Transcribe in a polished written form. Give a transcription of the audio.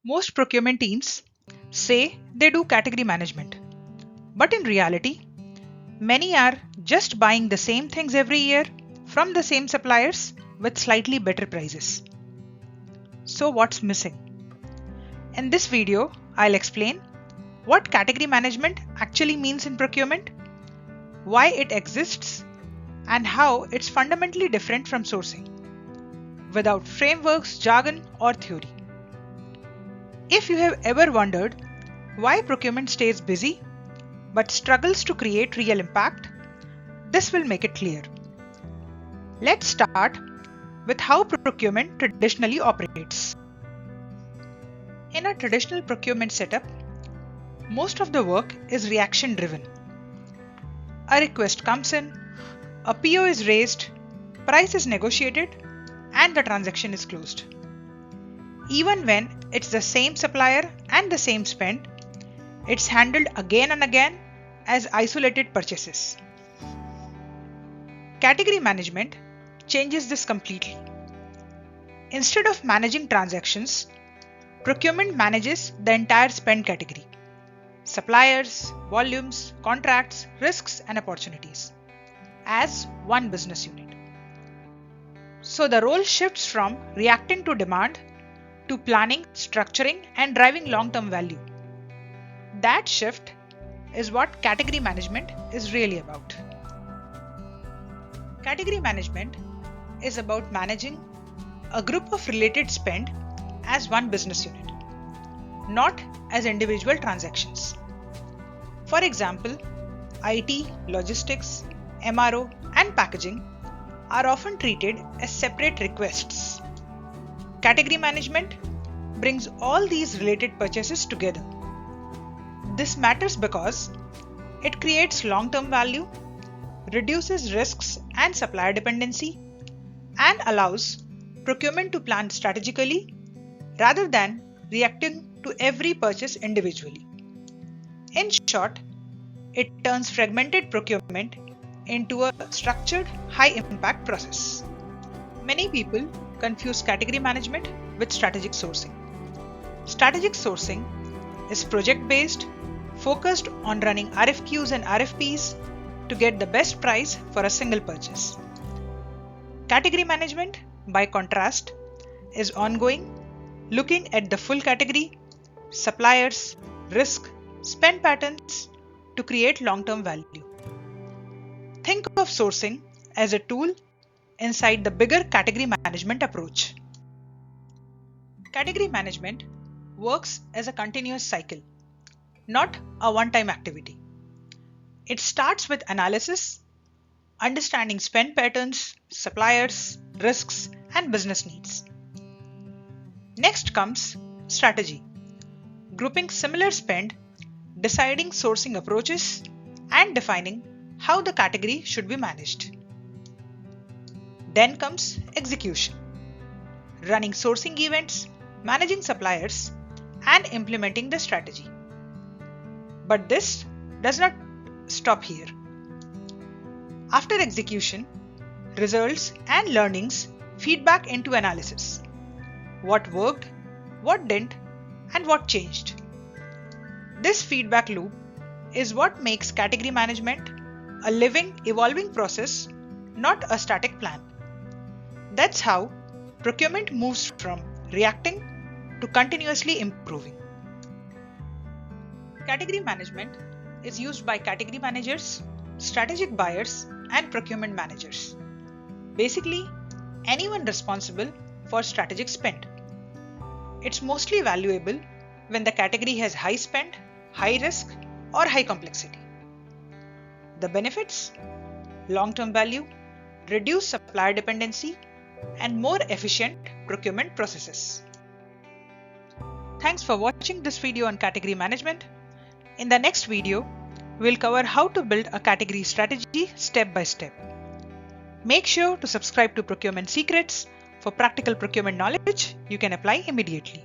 Most procurement teams say they do category management, but in reality, many are just buying the same things every year from the same suppliers with slightly better prices. So, what's missing? In this video, I'll explain what category management actually means in procurement, why it exists, and how it's fundamentally different from sourcing, without frameworks, jargon, or theory. If you have ever wondered why procurement stays busy but struggles to create real impact, this will make it clear. Let's start with how procurement traditionally operates. In a traditional procurement setup, most of the work is reaction driven. A request comes in, a PO is raised, price is negotiated, and the transaction is closed. Even when it's the same supplier and the same spend, it's handled again and again as isolated purchases. Category management changes this completely. Instead of managing transactions, procurement manages the entire spend category: suppliers, volumes, contracts, risks, and opportunities as one business unit. So the role shifts from reacting to demand to planning, structuring, and driving long-term value. That shift is what category management is really about. Category management is about managing a group of related spend as one business unit, not as individual transactions. For example, IT, logistics, MRO, and packaging are often treated as separate requests. Category management brings all these related purchases together. This matters because it creates long-term value, reduces risks and supplier dependency, and allows procurement to plan strategically rather than reacting to every purchase individually. In short, it turns fragmented procurement into a structured, high-impact process. Many people confuse category management with strategic sourcing. Strategic sourcing is project-based, focused on running RFQs and RFPs to get the best price for a single purchase. Category management, by contrast, is ongoing, looking at the full category, suppliers, risk, spend patterns to create long-term value. Think of sourcing as a tool inside the bigger category management approach. Category management works as a continuous cycle, not a one-time activity. It starts with analysis, understanding spend patterns, suppliers, risks, and business needs. Next comes strategy, grouping similar spend, deciding sourcing approaches, and defining how the category should be managed. Then comes execution, running sourcing events, managing suppliers, and implementing the strategy. But this does not stop here. After execution, results and learnings feed back into analysis. What worked, what didn't, and what changed. This feedback loop is what makes category management a living, evolving process, not a static plan. That's how procurement moves from reacting to continuously improving. Category management is used by category managers, strategic buyers, and procurement managers. Basically, anyone responsible for strategic spend. It's mostly valuable when the category has high spend, high risk, or high complexity. The benefits: long-term value, reduced supplier dependency, and more efficient procurement processes. Thanks for watching this video on category management. In the next video, we'll cover how to build a category strategy step by step. Make sure to subscribe to Procurement Secrets for practical procurement knowledge you can apply immediately.